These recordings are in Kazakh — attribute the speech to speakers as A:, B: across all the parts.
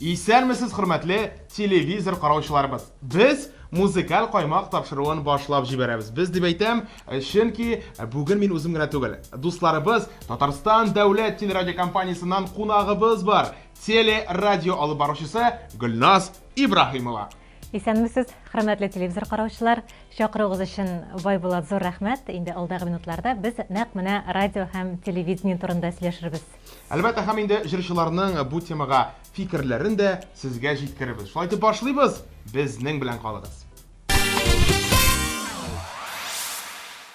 A: Исәнмесез, хөрмәтле телевизор караучыларыбыз. Без музыкаль каймак тапшыруын башлап җибәрәбез. Без дип әйтәм, чөнки бүген мин үзем генә түгел. Дусларыбыз, Татарстан дәүләт телерадиокомпаниясеннән кунагыбыз бар. Телерадио алып баручысы Гөлназ Ибраһимова.
B: Исәнмесез, хөрмәтле телевизор караучылар, чакыруыгыз өчен Байбулат зур рәхмәт. Инде алдагы минутларда без нәкъ менә радио һәм телевидение турында сөйләшербез.
A: Әлбәттә, һәм инде җырчыларның бу темага фикерләрен дә сезгә җиткерәбез. Шулай итеп башлыйбыз. Безнең белән калыгыз.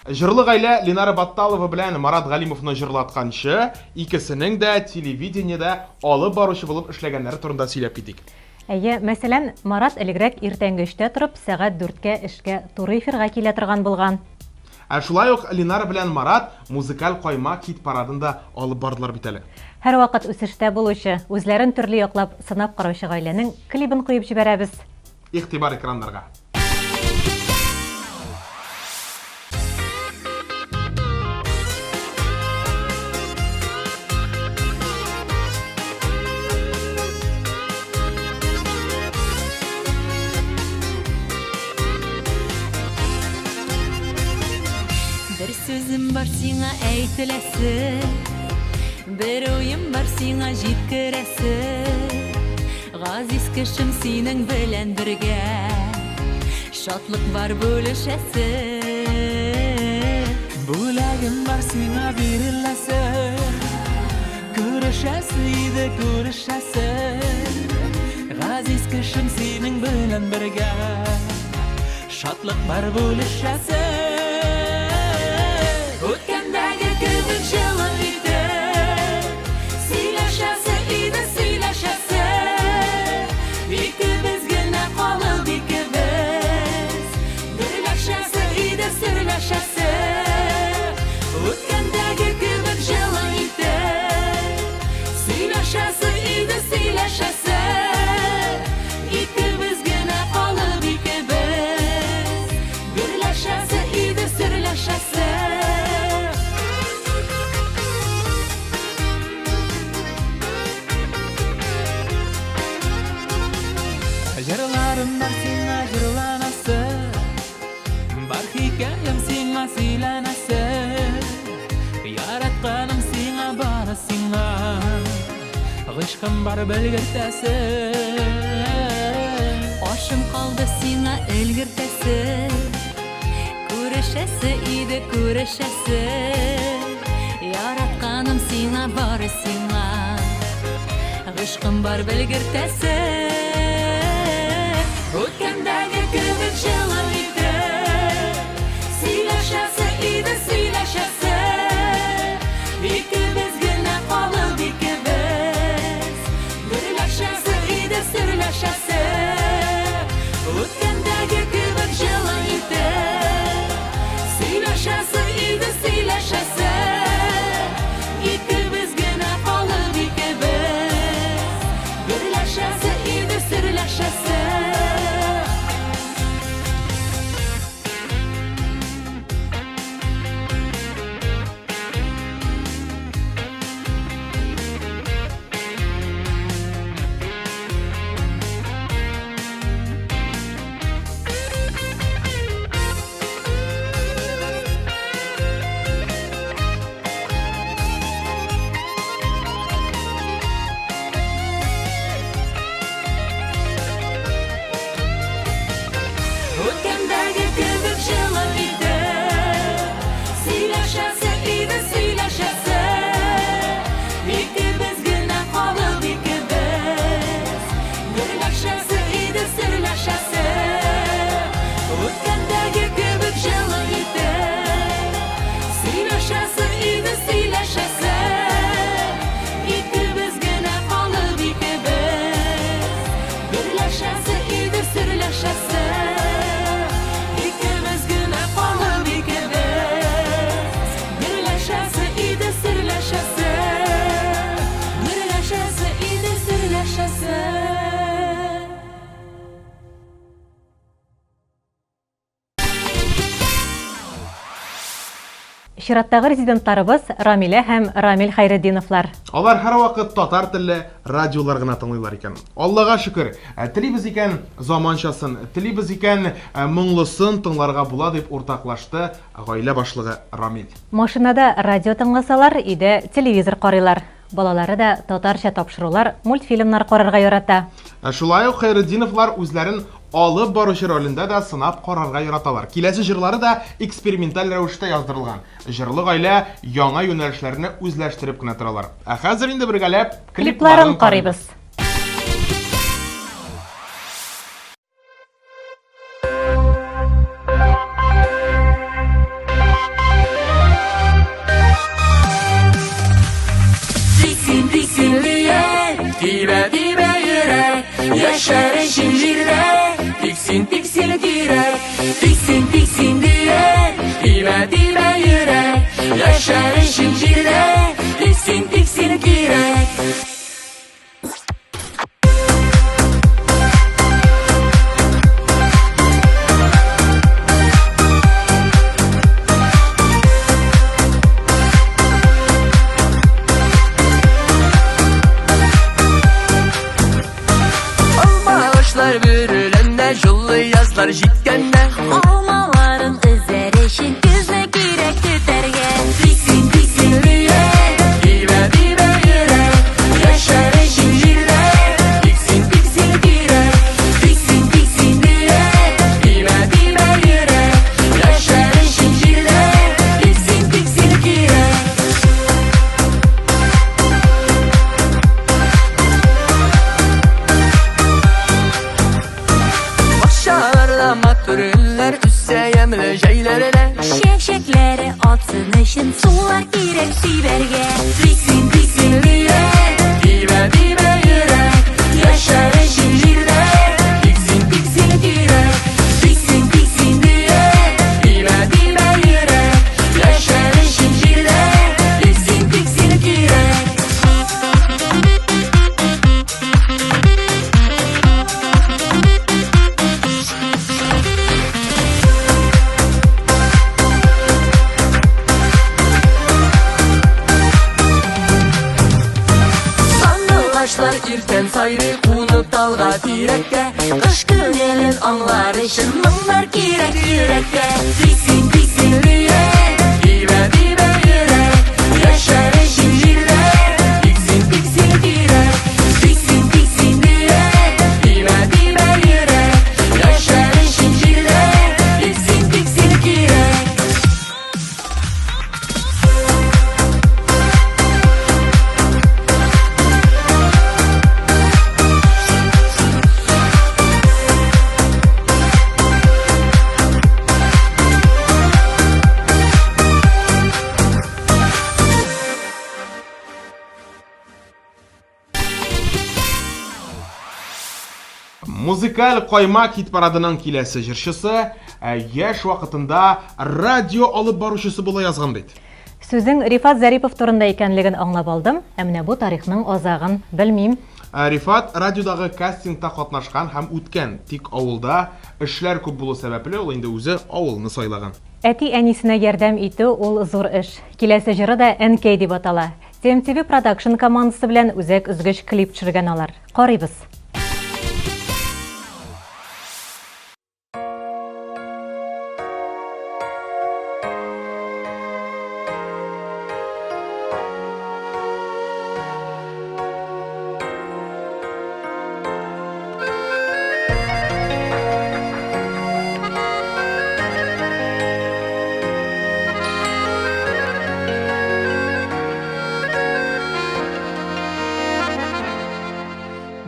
A: Җырлы гаилә Ленара Батталова белән Марат Галимовны җырлатканчы, икесенең дә телевидениедә алып баручы булып эшләгәннәре турында сөйләп китик.
B: Әйе, мәсәлән, Марат элегрәк иртәнге 3-тә торып, сәгать 4-кә эшкә туры эфирга килә торган булган.
A: Шулай ук Ленара белән Марат музыкаль каймак хит парадында алып бардылар бит әле.
B: Һәр вакыт үсештә булучы, үзләрен төрле яклап сынап караучы гаиләнең клибын куеп җибәрәбез.
A: Игътибар экраннарга.
C: Bir sözüm var sina әйтеләсе, bir oyım var sina җиткерәсе. Газиз кешем синең белән бергә, шатлык бар бүлешәсе.
D: Бүләгем бар сиңа биреләсе, күрешәсе иде күрешәсе. Газиз кешем синең белән бергә, шатлык бар бүлешәсе.
C: Үткәндәге кебек җылы иде, сөйләшәсе иде сөйләшәсе. Икебез генә калып икебез, берләшәсе иде сөйләшәсе. Үткәндәге кебек җылы иде, сөйләшәсе иде сөйләшәсе. Икебез генә калып икебез, берләшәсе иде сөйләшәсе.
D: Җырларым бар сиңа җырланасы, бар хикәям сиңа сөйләнәсе. Яратканым сиңа бары сиңа, гыйшкым бар белгертәсе.
C: Ашым калды сиңа элгертәсе, күрешәсе иде күрешәсе. Яратканым сиңа бары сиңа, гыйшкым бар белгертәсе. Үткәндәге кебек җылы иде, сөйләшәсе иде сөйләшәсе. Икебез генә калып икебез, берләшәсе иде сөйләшәсе. Үткәндәге кебек җылы иде, сөйләшәсе иде сөйләшәсе. Икебез генә калып икебез, берләшәсе иде
B: чираттагы резидентларыбыз Рамилә һәм Рамил Хайретдиновлар.
A: Алар һәр вакыт татар телле радиолар гына тыңлыйлар икән. Аллага шөкер. Телибез икән заманчасын, телибез икән моңлысын тыңларга була дип уртаклашты гаилә башлыгы Рамил.
B: Машинада радио тыңласалар, өйдә телевизор карыйлар. Балалары да татарча тапшырулар, мультфильмнар карарга ярата.
A: Шулай ук Хайретдиновлар үзләрен алып баручы ролендә дә сынап карарга яраталар. Киләсе җырлары да эксперименталь рәвештә яздырылган. Җырлы гаилә яңа юнәлешләрне үзләштереп кенә торалар. Хәзер инде бергәләп
B: Клипларын карыйбыз.
C: Diksin diksinliye, dibe dibe yürek, yaşar eşin jirde. Diksin diksin direk, diksin diksin diye, dibe dibe yürek, yaşar eşin jirde. Diksin diksin direk.
E: Ağaçlar bürülende, jullu yazlar jitkende.
C: Almaların özleşin gözle girek tüterge. Diksin diksin diye,
E: Dibe dibe yürek,
C: yaşar eşin jirde. Diksin diksin direk, diksin diksin diye,
E: dibe dibe yürek.
C: yaşar eşin jirde. Diksin diksin direk.
E: Başalarla matürünler, üsse yemli şeylerine.
C: Şevşekleri atsın için sular girek siberge. Diksin diksin diye,
E: Dibe dibe yürek,
C: yaşar eşin jirde. Diksin diksin direk, diksin diksin diye,
E: dibe dibe yürek.
C: yaşar eşin jirde. Diksin diksin direk.
E: Sandığaçlar irten sayrı, kunup dalga direkte.
C: Kış günelin anlar için mınlar girek yürekte. Diksin diksin diye,
E: Dibe dibe yürek,
C: yaşar eşin jirde. Diksin diksin direk, diksin diksin diye,
E: dibe dibe yürek.
C: yaşar eşin jirde. Diksin diksin direk.
A: Музыкаль каймак хит парадының киләсе җырчысы яшь вакытында радио алып баручысы була язган бит.
B: Сүзең Рифат Зарипов турында икәнлеген аңлап алдым. Менә бу тарихның азагын белмим.
A: Рифат радиодагы кастингта катнашкан һәм үткән, тик авылда эшләр күп булу сәбәпле ул инде үзе авылны сайлаган.
B: Әти әнисенә ярдәм итү ул зур эш. Киләсе җыры да NK дип атала. TMTV Production командасы белән үзәк үзгеч клип төшергән алар. Карыйбыз.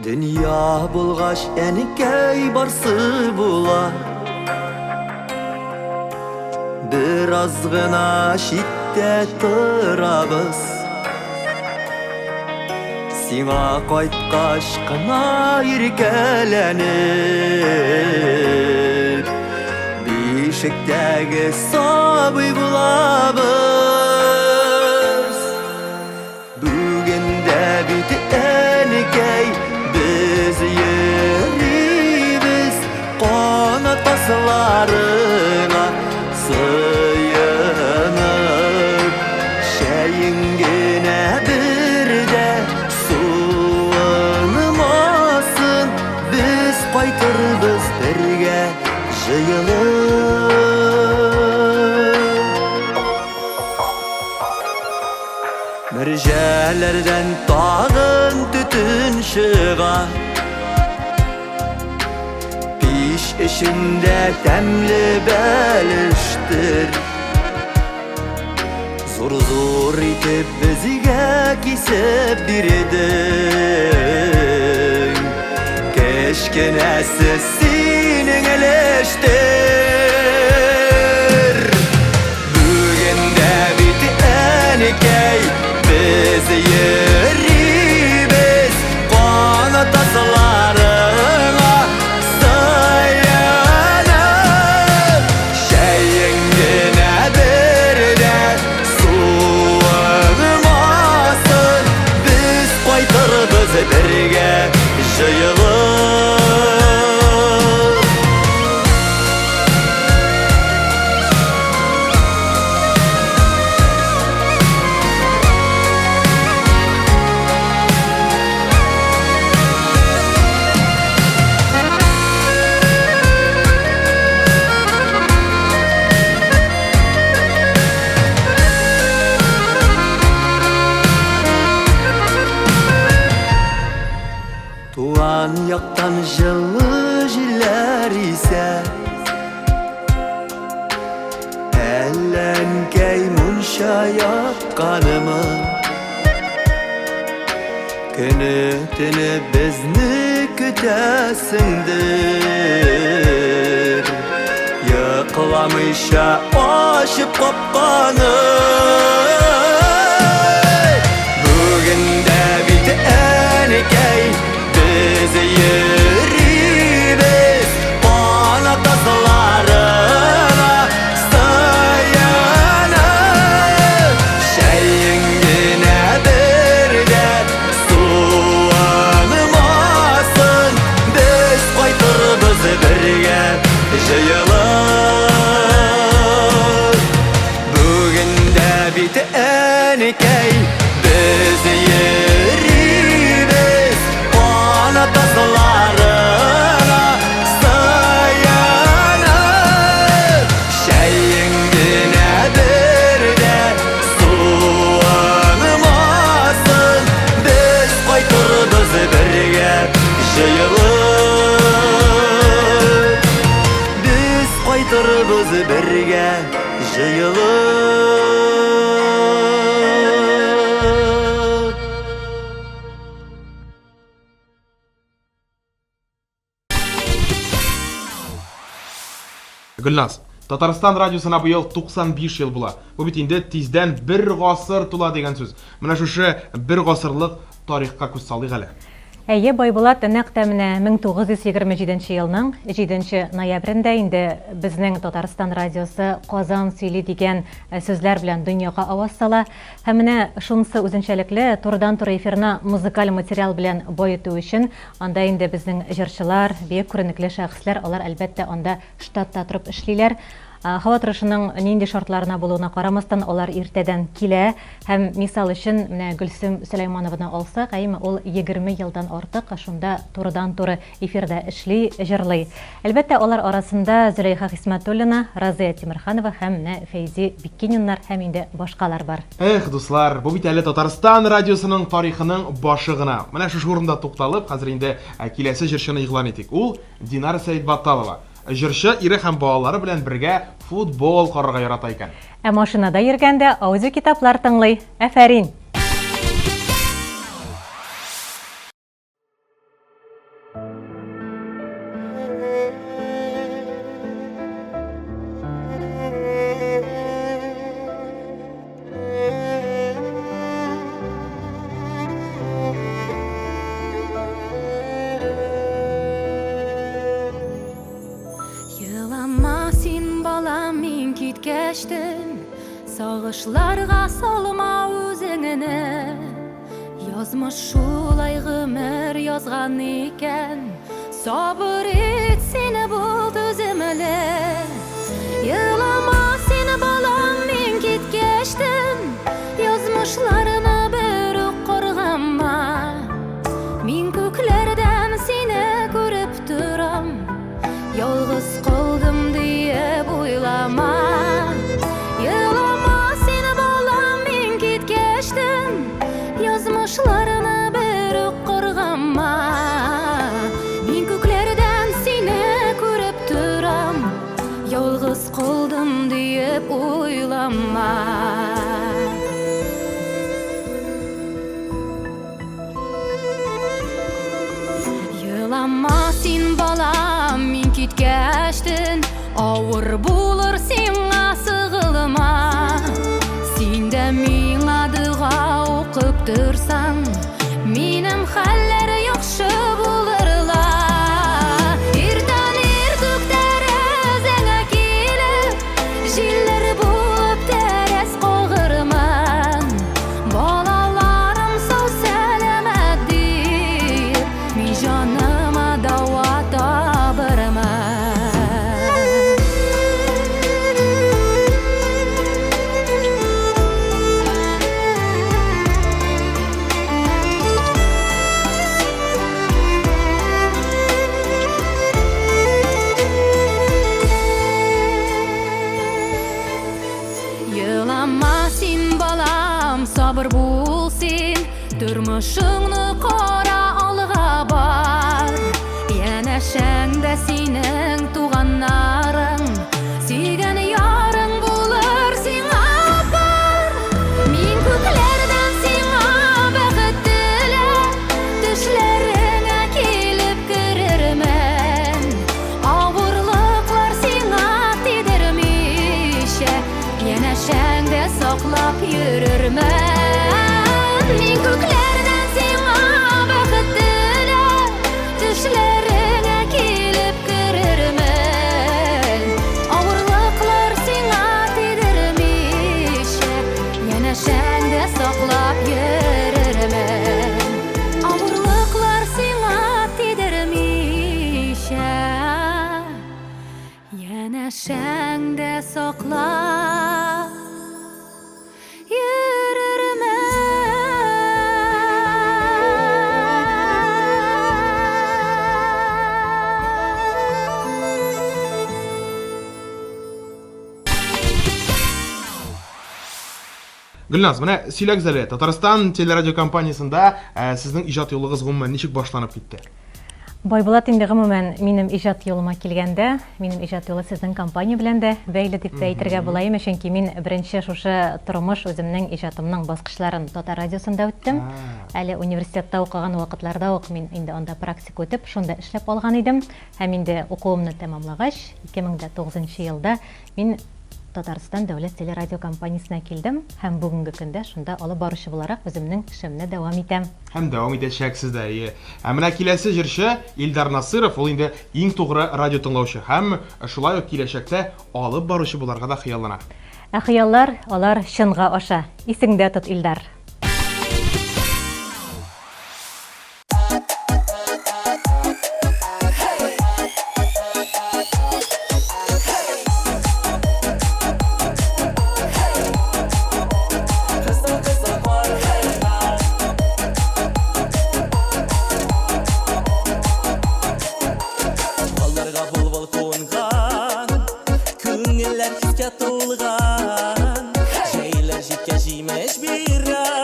F: Dünya bulgaç enikey barsı bular. Biraz gına şiddet turabız. Sina kaytkaş kına irkelenir. Bişikteki sabı bulabız. Bugün de biti enikey biz yeribiz. Kanat baslarına sığınır. Mürjelerden tağın tütün çığa Piş işinde temli beliştir Zor zor itip bizge kisip birdin Keşke nesiz senin eleştir Bugün de biti enikey Biz yeribiz Konu taslarına Sayınıp Şeyingine bir de Suğulmasın Biz koytarız birge Jıyılıp Tuğan yaktan жылы jiller ise Ellenkey munşa yakkanımı Günü tünü bizni kütesindir Yıkılamışa aşıp kopkanı Bugün de biti enikey Biz yeribiz Bana taslarına Sayınıp Şeyingine bir de Suğulmasın Biz koytarız birge Jıyılıp Bugün de biti enikey Biz yeribiz Bana taslarına Sayınıp Şeyingine bir de Suğulmasın Biz koytarız birge Jıyılıp Biz koytarız birge Jıyılıp
A: Gülnaz, Tataristan radiosuna bu yıl 95 yıl bula. Bu bit indi tizden bir gasır tula degan söz. Mına şuшы bir gasырлык тарихка күз салыйк әле.
B: Әйе, Байбулат нәкъ тә менә 1927 елның 7 ноябрендә инде безнең Татарстан радиосы Казан сөйли дигән сүзләр белән дөньяга аваз сала. Һәм менә шунысы үзенчәлекле турыдан-туры эфирны музыкаль материал белән баету өчен анда инде безнең җырчылар, бик күренекле шәхесләр, алар әлбәттә анда штатта торып эшлиләр. Һава торышының нинди шартларына булуына карамастан алар иртәдән килә һәм мисал өчен менә Гөлсем Сөләймановны алсак, әйме ул 20 елдан артык шунда турыдан-туры эфирдә эшли, җырлый. Әлбәттә алар арасында Зөләйха Хисмәтуллина, Разия Тимерханова һәм Фәйзи Биккининнар һәм инде башкалар бар.
A: Эх, дуслар, бу бит әле Татарстан радиосының тарихының башы гына. Менә шушы урында тукталып, хәзер инде киләсе җырчыны игълан итик. Ул Динар Сәйдбатталова. Җырчы ире һәм балалары белән бергә футбол карарга ярата икән.
B: Ә машинада йөргәндә аудио китаплар тыңлый. Афәрин!
G: Сагышларга салма үзеңне Язмыш шулай гомер язган икән Сабыр ит сине бул түземле Елама сине балам мин киткәчтем Язмышларны бер корганма Мин күкләрдән сине күреп торам Ялгыз калдым dep uylama. Yılama sin balam, min kitkäştin, awır bulur siňa sığılma. Sinde min adyga okup dursaň, minim haller ýokşy bulurla. Irdan irtuk terezene kilip, jiller bulup teres kogırman. Balalarım sağ selametdir, min janyma dawa tabırman. Yılama sin balam, sabır bulsin, turmuşuňny kora alga bar. Ýene şeňde siniň tuganlaryň, süýgen ýaryň bulur siňa bar. Min köklerden siňa bagyt dilep, düşleriňe kilip girirmen. Awurlyklar siňa tidirmişe, ýene şeňde saklap ýürürmen. Min köklerden siňa bagyt dilep, düşleriňe kilip girirmen. Awurlyklar siňa tidirmişe, ýene şeňde saklap ýürürmen. Awurlyklar siňa tidirmişe, ýene şeňde saklap
A: Gülnaz, mene Süýle güzeli, Tatarstan teleradio kompaniýasynda sizin ijat ýoluňyz gumman niçik başlanyp gitdi?
B: Байбулат инде гомумән минем иҗат юлыма килгәндә, минем иҗат юлы сезнең компания белән дә бәйле дип әйтергә була, чөнки мин беренче шушы тормыш үземнең иҗатымның баскычларын Татар радиосында үттем. Әле университетта укыган вакытларда ук мин инде анда практик үтеп, шунда эшләп алган идем. Һәм инде укуымны тәмамлагач, 2009 елда мин Татарстан дәүләт телерадио компаниясына килдем һәм бүгенге көндә шунда алып баручы буларак үземнең эшемне дәвам итәм.
A: Һәм дәвам итәчәксез дә. Менә киләсе җырчы Илдар Насыров, ул инде иң тугры радио тыңлаучы һәм шулай ук киләчәктә алып баручы буларга да хыяллана.
B: Ә хыяллар, алар чынга аша. Исеңдә тот, Илдар.
F: Көңілләр хискә тулған, җәйләр җиткәч җимеш бирә.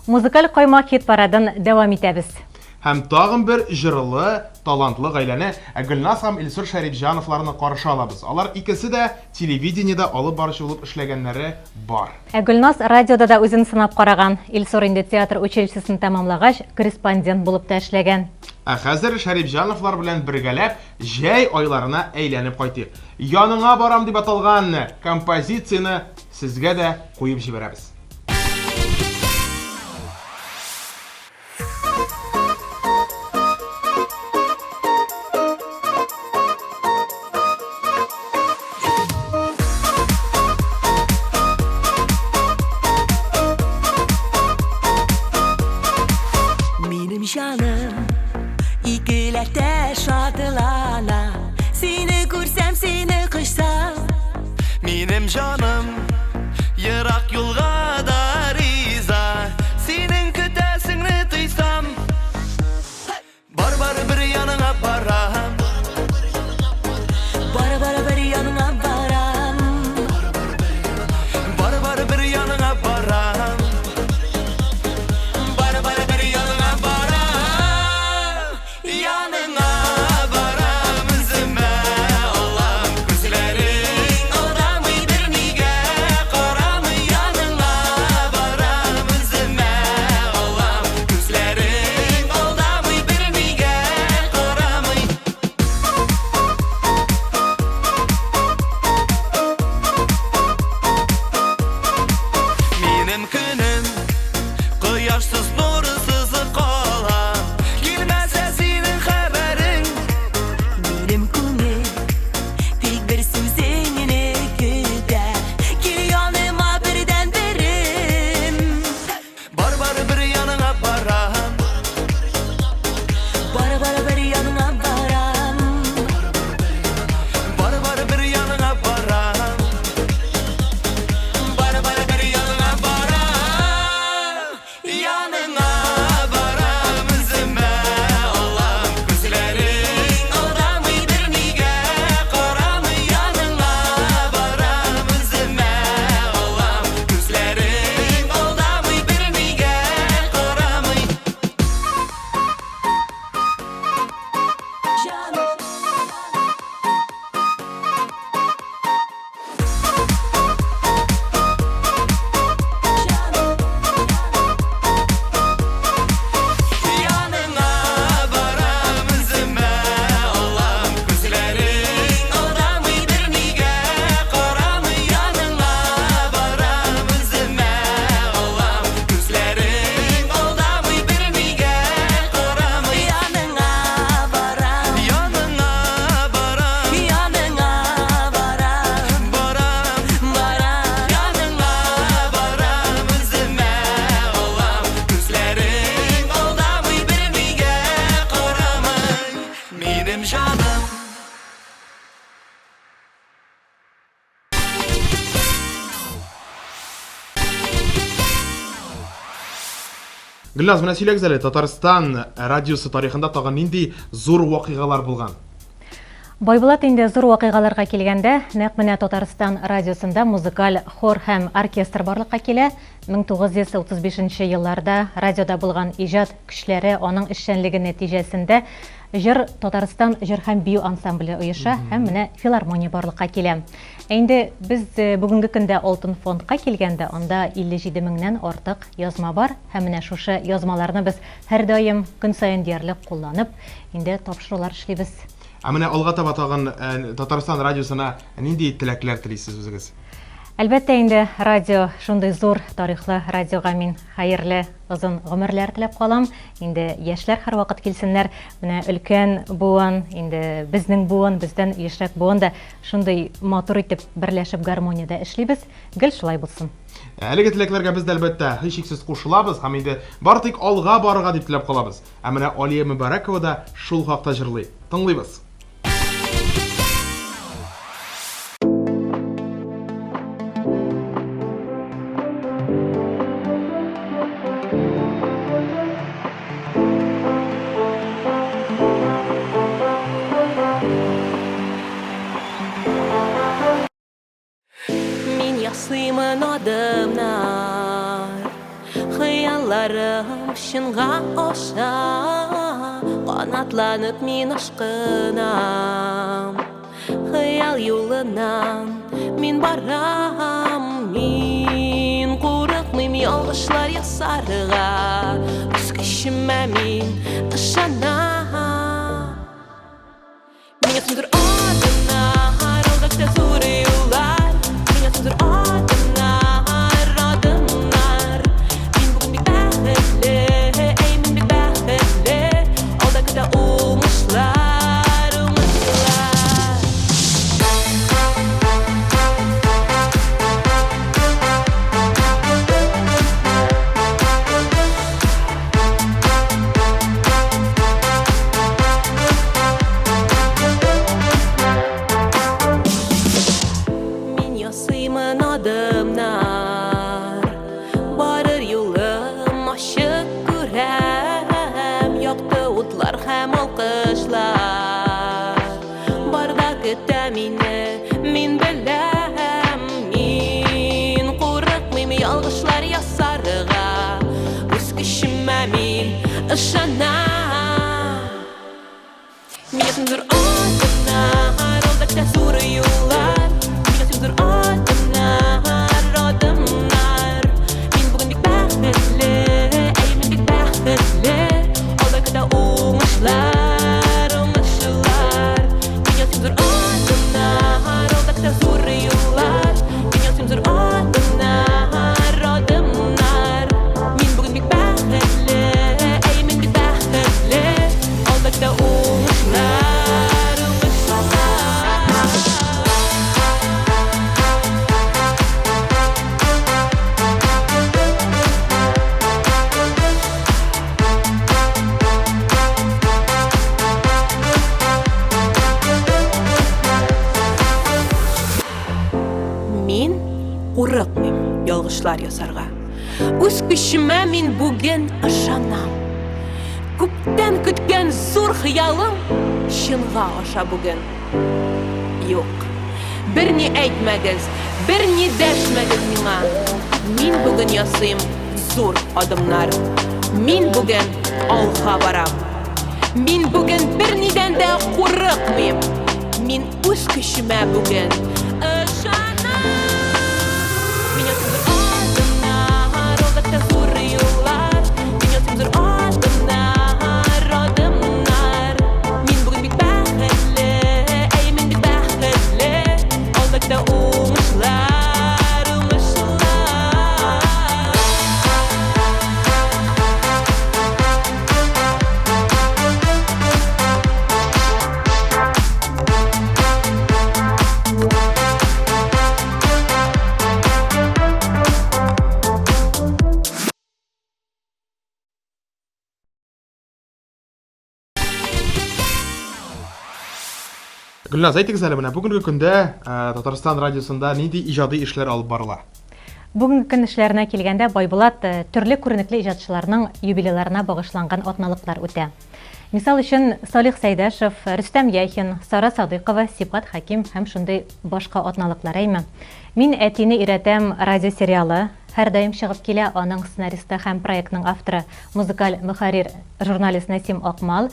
B: Музыкаль каймак хит парадын дәвам итәбез.
A: Һәм тагын бер җырлы, талантлы гаиләне Гөлназ һәм Илсур Шәрифҗановларны каршы алабыз. Алар икесе дә телевидениедә алып баручы булып эшләгәннәре бар.
B: Гөлназ радиода да үзен сынап караган. Илсур инде театр училищесын тәмамлагач, корреспондент булып та эшләгән.
A: Хәзер Шәрифҗановлар белән бергәләп җәй айларына әйләнеп кайтыйк. Яныңа барам дип аталган композицияны сезгә дә куеп җибәрәбез.
E: Benim canım ikilerde şadılana Seni görsem seni kışsam
F: Benim canım Yırak yolga da riza Senin kütesini duysam Bar bir yanına param
E: Bara bir yanına varam
F: Bar bir yanına param Bar bir yanına param Yanına param üzüme Allah'ım gözlerin odamı bir nige Karam yanına param üzüme Allah'ım gözlerin odamı bir nige Karam Benim günüm Kıyaşsız nursuz kalan Gelmezse senin haberin
E: Benim kumi tek bir sözünü güder Ki yanıma birden verim
F: Bar bir yanına param
E: Bara bir yanına varam
F: Bar bir yanına param Bar bir yanına param Yanına param üzüme Allah'ım gözlerin odamı bir nige Karam yanına param üzüme Allah'ım gözlerin odamı bir nige Karam
E: Canım
F: Yanına param üzüme Allah'ım gözlerin odamı bir nige Karam yanına param üzüme Allah'ım gözlerin odamı bir nige Karam
E: yanına varam
F: yanına param
E: Yanına varam
F: param
E: Varam
F: yanına param üzüme Allah'ım gözlerin odamı bir nige Karam benim canım
A: Гөлназ, менә сөйләгез әле, Татарстан радиосы тарихында тагын нинди зур вакыйгалар булган?
B: Байбулат инде зур вакыйгаларга килгәндә, нәкъ менә Татарстан радиосында музыкаль хор һәм оркестр барлыкка килә. 1935 елларда радиода булган иҗат көчләре, аның эшчәнлеге нәтиҗәсендә җыр Татарстан җыр һәм бию ансамбле оеша һәм менә филармония барлыкка килә. Инде без бүгенге көндә Алтын фондка килгәндә, анда 57 меңнән артык язма бар һәм менә шушы язмаларны без һәр даим көн саен диярлек кулланып, инде тапшырулар эшлибез.
A: Ә менә алга таба тагын Татарстан радиосына нинди теләкләр телисез үзегез?
B: Әлбәттә инде радио шундый зур тарихлы радиога мин хәерле озын гомерләр теләп калам. Инде яшьләр һәрвакыт килсеннәр. Менә өлкән буын, инде безнең буын, бездән яшьрәк буын да шундый матур итеп берләшеп гармониядә эшлибез. Гел шулай булсын.
A: Әлеге теләкләргә без дә әлбәттә һичшиксез кушылабыз һәм инде бар тик алга барырга дип теләп калабыз. Ә менә Алия Мөбарәкова да шул хакта җырлый. Тыңлыйбыз.
E: Min yasımın adımlar Хыялларым шынға оша, қанатланып мен ашқынам. Хыял юлынан мен барам, мен қорықмайм ялғышлар ясарыға, өз күшіме мен ышанам. Меня сүндір адымнар, алдакта зуры юллар, меня сүндір адымнар, адымнар. Мен бүгін бек бәхетле, әй мен бек бәхетле, алдакта умышлар, умышлар. Мен ясыймын адымнар, барыр юлым ашық күрәм, яқты утлар һәм алқышлар. Барда көтә мине, мен беләм, мен қорықмайм ялғышлар ясарыға, үз күшіме мен ышанам. Меня сүндір адымнар, алдакта зуры юллар, меня сүндір адымнар, адымнар. Мен бүгін бек бәхетле, әй мен бек бәхетле, алдакта умышлар, умышлар. Меня сүндір адымнар, алдакта зуры юллар, меня сүндір адымнар, адымнар. Мен бүгін бек бәхетле, әй мен бек бәхетле, алдакта умышлар, умышлар. Мен қорықмайм ялғышлар ясарға, өз күшіме мен бүгін ышанам. Күптен күткен зур хыялым шынға аша бүгін. Yok, bir ni әйтмәгез, bir ni дәшмәгез миңа. Мен бүгін ясыйм зур адымнар, мен бүгін алға барам. Мен бүгін bir нидән дә қорықмайм, мен өз күшіме бүгін ышанам. Меня сүндір адымнар, алдакта зуры юллар, меня сүндір адымнар, адымнар. Мен бүгін бек бәхетле, әй мен бек бәхетле, алдакта умышлар, умышлар.
A: Гүлназ, әйтегез әле менә бүгенге көндә Татарстан радиосында нинди иҗади эшләр алып барыла?
B: Бүгінгі көн эшләренә килгәндә Байбулат төрле күренекле иҗатчыларның юбилейларына багышланган атналыклар үтә. Мисал өчен Салих Сәйдәшев, Рөстәм Яхин, Сара Садыйкова, Сипат Хаким һәм шундый башка атналыклар әйме. Мин әтине иретәм радиосериалы һәр даим чыгып килә, аның сценаристы һәм проектның авторы, музыкаль мөхәррир, журналист Насим Акмал.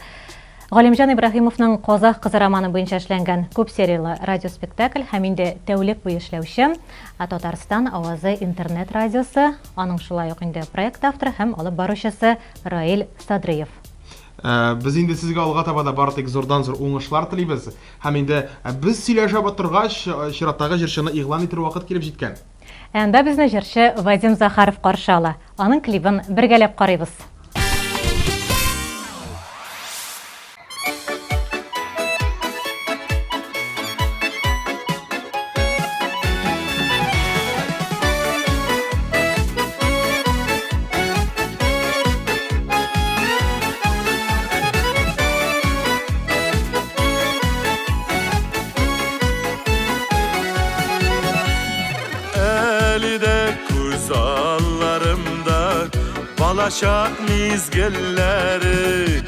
B: Галимҗан Ибраһимовның Казах кызы романы буенча эшләнгән күп сериялы радиоспектакль һәм инде тәүлек буе эшләүче Татарстан авазы интернет радиосы, аның шулай ук инде проект авторы һәм алып баручысы Раил Садрыев.
A: Без инде сезгә алга таба да бары тик зурдан-зур уңышлар телибез. Һәм инде без сөйләшә торгач, чираттагы җырчыны игълан итер вакыт килеп җиткән.
B: Анда безне җырчы Вадим Захаров каршы ала. Аның клибын бергәләп карыйбыз.
F: Balaşa mizgilleri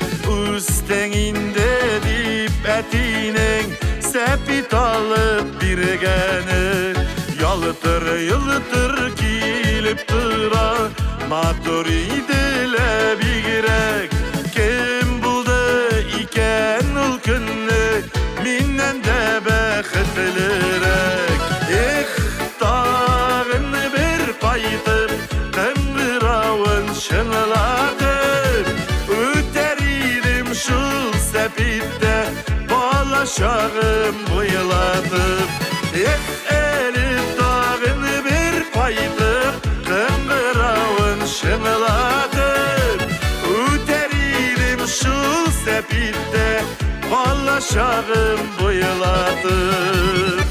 F: üstenginde dip etinin sepit alıp birgeni yalıtır yılıtır kilip tıra Matur idile bigirek Kim buldu iken ul günni Minnen de bekhitlirek Dağın bir paytıp Kıngıravın şınlatıp Üteririm şu sepitte Balaşağım bıyılatıp Elif dağın bir paytıp Kıngıravın şınlatıp Üteririm şu sepitte Balaşağım bıyılatıp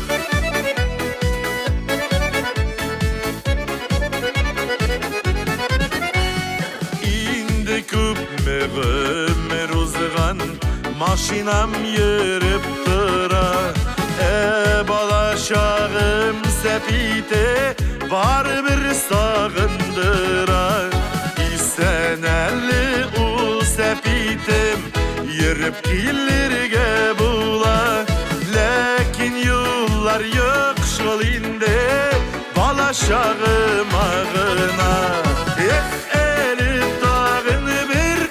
F: Ömür uzgan maşinam yürüp dıra Balaşağım sepite var bir sağındıra İsenelli ul sepitim yürüp kilirge bula Lakin yollar yok şolinde balaşağım ağına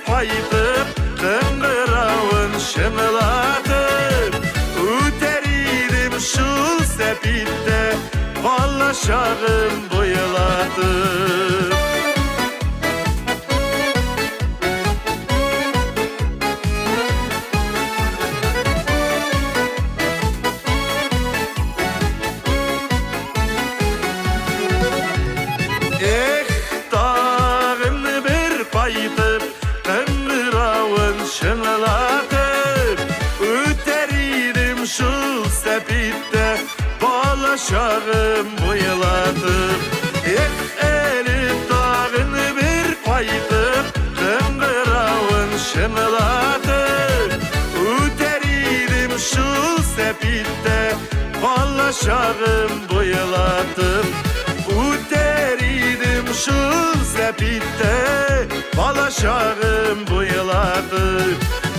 F: Paytıp, kıngıravın şımlatıp Üteririm şul sepitte Balaşağım bıyılatıp Dağın bir paytıp Şınlatıp Üteririm şu sepitte Balaşağım bıyılatıp Elif dağın bir paytıp Kıngıravın şınlatıp Üteririm şu sepitte Balaşağım bıyılatıp Üteririm şu sepitte Balaşağım bıyılatıp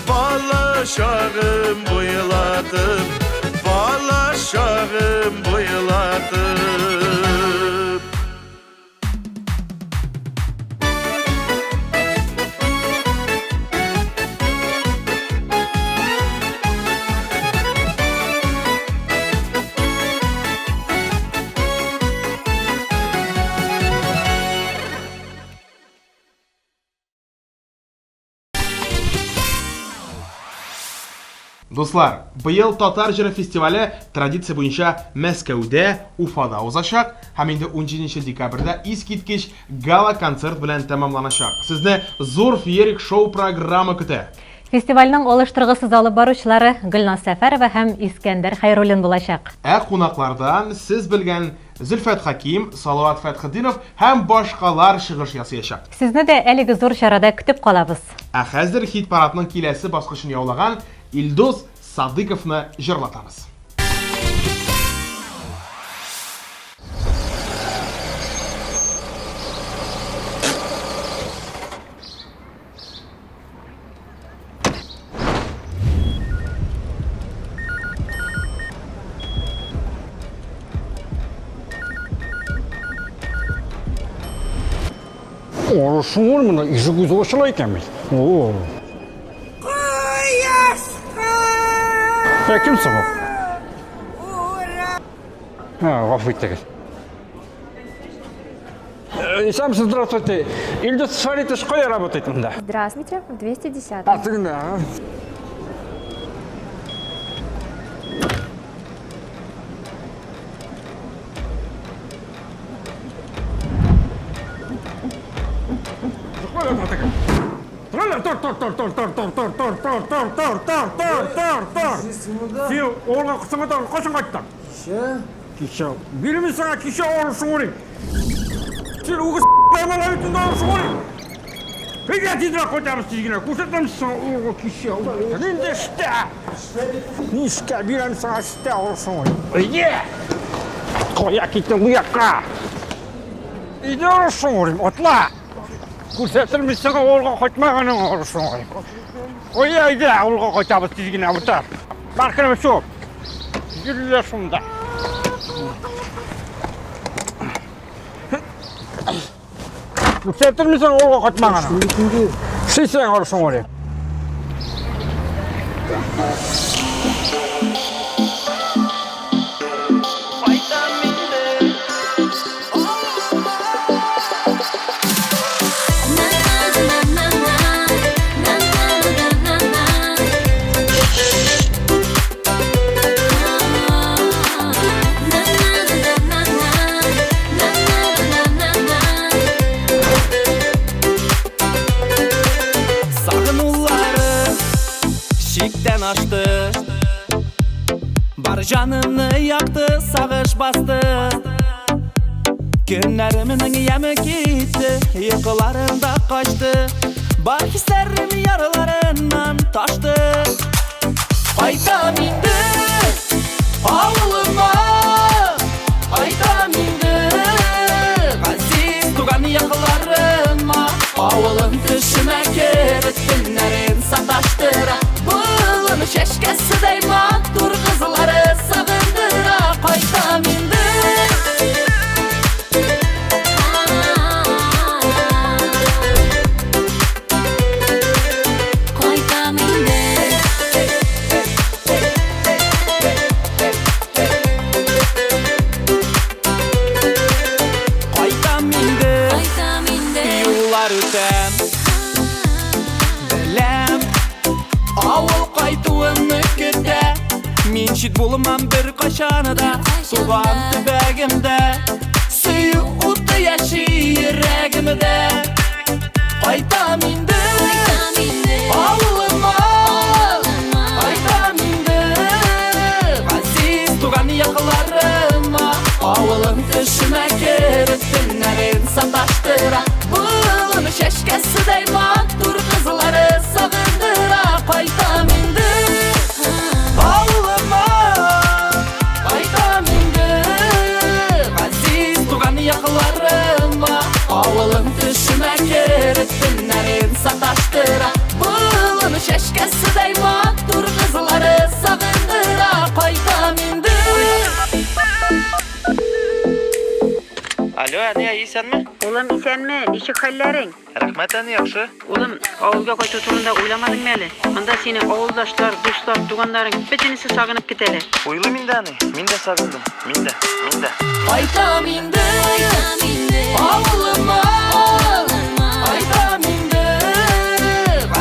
F: Balaşağım bıyılatıp Balaşağım bıyılatıp
A: Достар, быйыл Татар җыры фестивале традиция буенча Мәскәүдә, Уфада узачак һәм инде 17 декабрьдә искиткеч гала-концерт белән тәмамланачак. Сезне зур феерик шоу программа көтә.
B: Фестивальнең алыштыргысыз алып баручылары Гөлназ Сәфәрова һәм Искәндәр Хәйруллин булачак.
A: Кунаклардан сез белгән Зөлфәт Хаким, Салават Фәтхетдинов һәм башкалар чыгыш ясаячак.
B: Сезне дә әлеге зур чарада көтеп калабыз.
A: Хәзер хит парадның киләсе баскычын яулаган Илдус Садыковны җырлатабыз.
H: Шумор мына ижигүз ошолой экенбиз. Оо. Ким сабак? Ғафу еттіңіз. Сам здравствуйте. Ильдус Фаритович қой работает мында?
I: Здравствуйте, в 210.
H: Артығында. Сен оған қысыңғадан қашын қайттан? Кеше. Білімі саңа кеше орышың орын. Сен оғы с***аймал әйтінді орышың орын. Пеге тидіра қойтамыз тізгіне. Көшеттім саңа оғы кеше. Ненде шта? Не шта? Білімі саңа шта орышың орын. Үйде! Қоя кеттің ұяққа. Үйде орышың орын. Отла! Көрсетілміз саңа олға қойтмағаның орышың орын. Oya ide olga koytabız tizgine avutar. Barkınım şu. Yürüle şunda. Septirmisen olga kaçmağana. Şişsen olsun oraya.
D: Açtı, bar canımı yaktı, sağış bastı. Günlerimin yemi gitti, yıkılarında kaçtı. Bar hislerim yaralarından taştı. Ayda mindi avlıma, ayda mindi aziz tugan yakılarıma. Avlın dışına kerettinlerin sataştıra. Şeşkesi deyman dur kızları sağındıra. Kayda mindi kayda mindi kayda mindi yıllar öten belem avul qaytuğunu kütte. Min şit bulmam bir kaşanıda, soğan tübegimde, suyu uttu yaşı yüreğimde. Qayta mindi avuluma, qayta mindi aziz tugan yakılarıma. Avulun dışına kerettinlerin sataştıra. Bulun şeşkesi deyman dur kızları sağındıra. Qayta mindi avuluma, qayta mindi aziz tugan yakılarıma. Avulun dışına kerettinlerin sataştıra. Bulun şeşkesi deyman dur kızları sağındıra. Qayta mindi.
J: Alo, Aniya, iyisenmi?
K: Oğlum isenmi? Nişik hallerin?
J: Rahmet Ani, yaxşı.
K: Oğlum, avulga qaytı turunda uylamadın meli? Anda seni avuldaşlar, dostlar, tuganların bitinisi sağınıp giteli.
J: Uylu minde Ani, minde sağındım, minde.
D: Qayta mindi avuluma, qayta mindi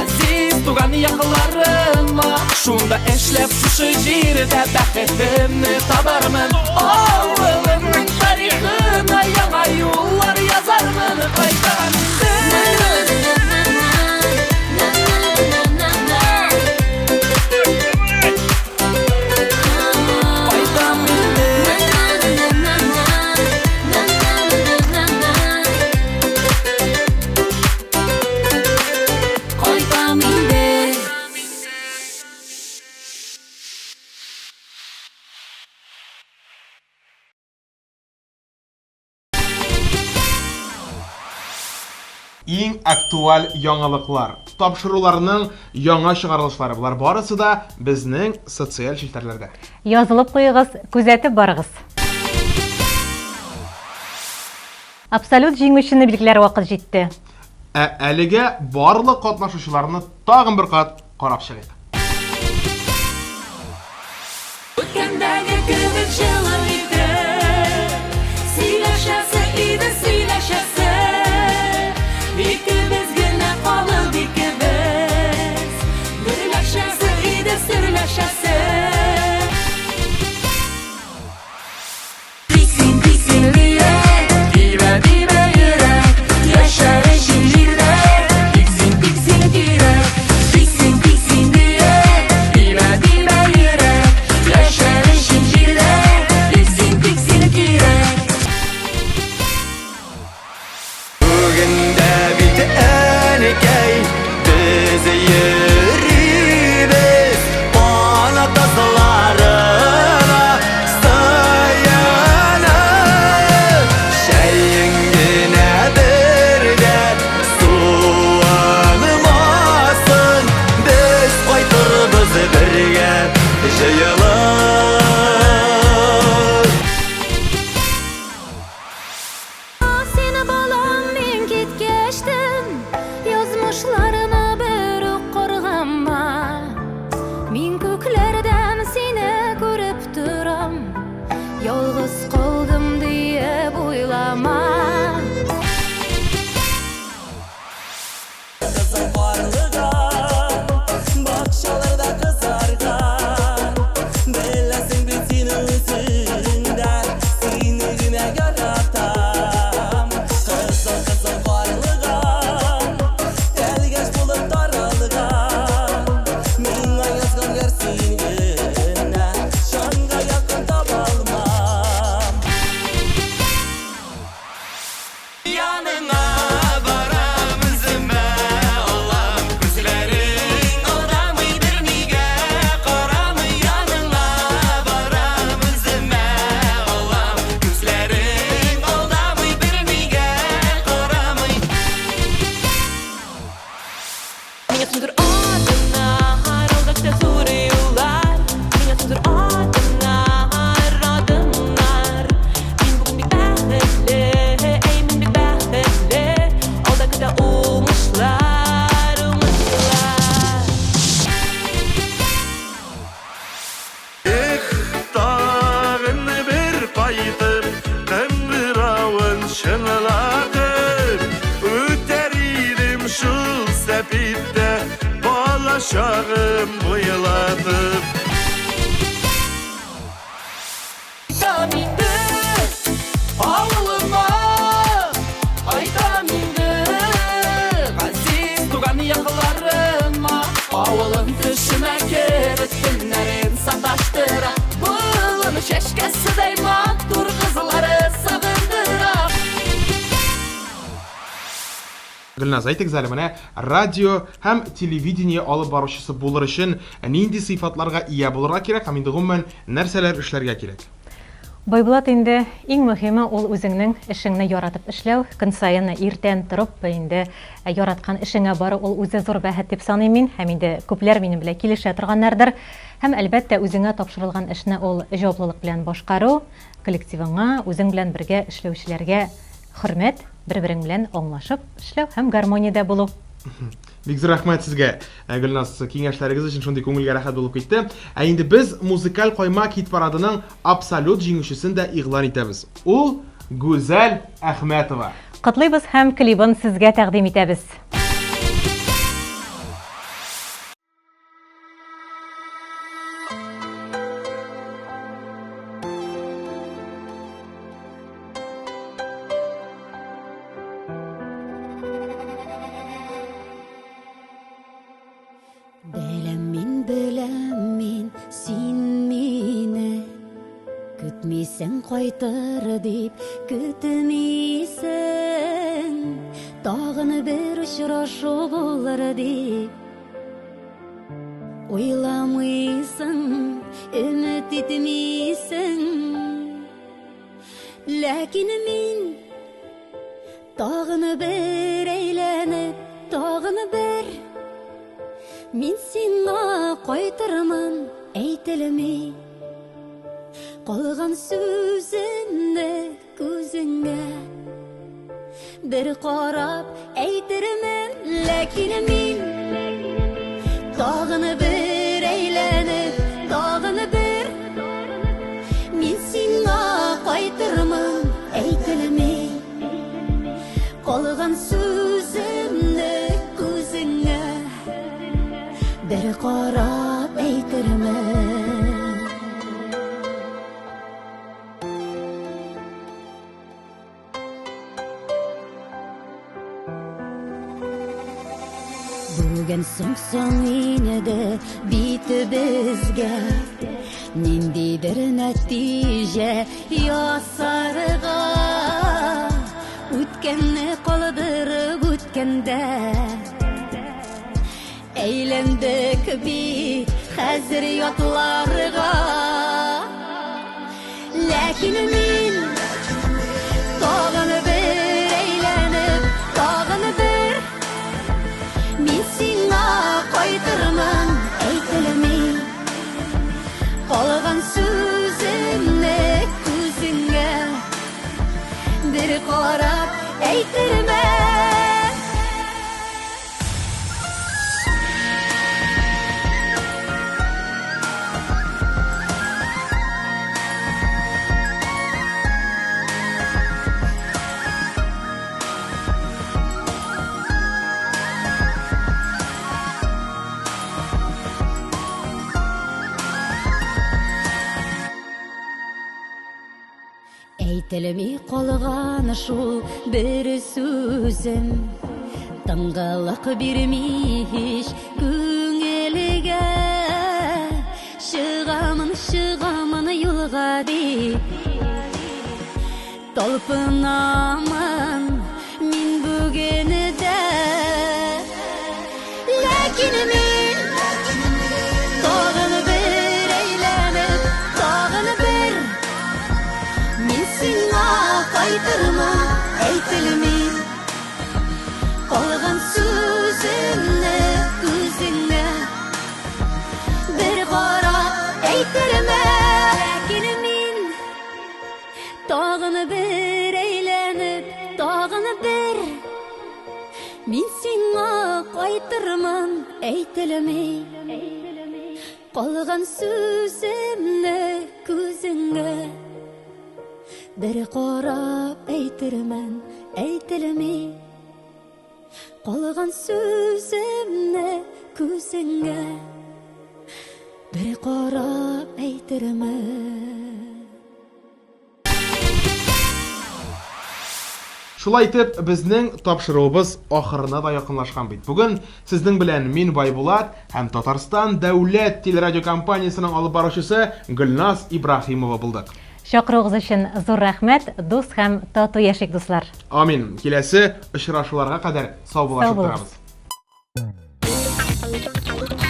D: aziz tugan yakılarıma. Şunda eşlep şu jirde bəxtimni tabarmın. Avulumның tarixina yana yollar yazarmın. Qayta mindi
A: Иң актуаль яңалыклар, тапшыруларның яңа чыгарылышлары булар барысы да безнең социаль челтәрләрдә.
B: Язылып куйыгыз, күзәтеп барыгыз. Абсолют җиңүчене билгеләр вакыт җитте.
A: Әлегә барлык катнашучыларны тагын бер кат карап чыгыйк.
C: Үткәндәге кебек җылы иде, сөйләшәсе иде, сөйләшәсе. İkimiz gene kalır ikimiz, gürleşəsi iyidir sürleşəsi. Diksin diksin diye, dibe dibe yürek, yaşar eşinlirde. Diksin diksin diye, diksin diksin diye.
F: şınladım Öter idim şu sepitte Balaşağım buyladım
D: Aytaminde Ağlıma Aytaminde Aziz tugan yaklarıma Ağılın kışına kerettinlerin sataştıra Bulun şeşkesi deyman Dur kızları sağındıra
A: Gülnaz, aytык әле менә радио һәм телевидение алып баручысы булыр өчен нинди сыйфатларга ия булырга кирәк һәм инде гомумән нәрсәләр эшләргә кирәк?
B: Байбулат инде иң мөһиме ул үзеңнең эшеңне яратып эшләү, көн саен иртән торып инде яраткан эшеңә бары ул үзе зур бәхет дип саныйм мин һәм инде күпләр минем белән килешә торганнардыр. Һәм әлбәттә үзеңә тапшырылган эшне ул җаваплылык белән башкару, коллективыңа, үзең белән бергә эшләүчеләргә хөрмәт, бер-берең белән аңлашып эшләү һәм гармониядә булу.
A: Бик зур рәхмәт сезгә, Гөлназ, киңәшләрегез өчен шундый күңелгә рәхәт булып китте. Инде без музыкаль коймак хит парадының абсолют җиңүчесен дә игълан итәбез. Ул Гүзәл Әхмәтова.
B: Котлыйбыз һәм клибын сезгә тәкъдим итәбез.
G: Беләм син мине көтмисең кайтыр дип көтмисең тагын бер очрашу булыр дип уйламыйсың өмет итмисең ләкин мин тагын бер әйләнеп тагын бер Мин сиңа кайтырмын әйтелми Калган сүземне күзеңә Бер карап әйтермен ләкин мин Тагын бер әйләнеп тагын бер Мин сиңа кайтырмын әйтелми Калган сүземне күзеңә Бер карап әйтермен Бүген соң инде битебезгә Ниндидер нәтиҗә ясарга Үткәнне калдырып үткәндә Әйләндек бит хәзер ятларга Ләкин мин тагын бер әйләнеп тагын бер Мин сиңа кайтырмын әйтелми Калган сүземне күзеңә Бер карап әйтермен Әйтелми калган шул бер сүзем Тыңгылык бирми һич күңелгә Чыгамын юлга дип Талпынамын мин бүгенедә Ләкин мин тагын бер әйләнеп тагын бер Мин сиңа кайтырмын әйтелми Калган сүземне күзеңә Бер карап әйтермен Ләкин мин тагын бер әйләнеп тагын бер Мин сиңа кайтырмын әйтелми Калган сүземне күзеңә bir qarab әйтермен, әйтелми. Қалған сөзімне күзіңе, bir qarab әйтермен.
A: Шулай итеп, безнең тапшыруыбыз ахырына да якынлашкан бит. Бүген сезнең белән мин Байбулат һәм Татарстан дәүләт телерадиокомпаниясының алып баручысы Гөлназ Ибраһимова булдык.
B: Шакыругыз өчен зур рәхмәт, дус һәм тату яшик дуслар.
A: Амин. Киләсе очрашуларга кадәр сау булашып
B: Сау булыгыз.
A: торабыз.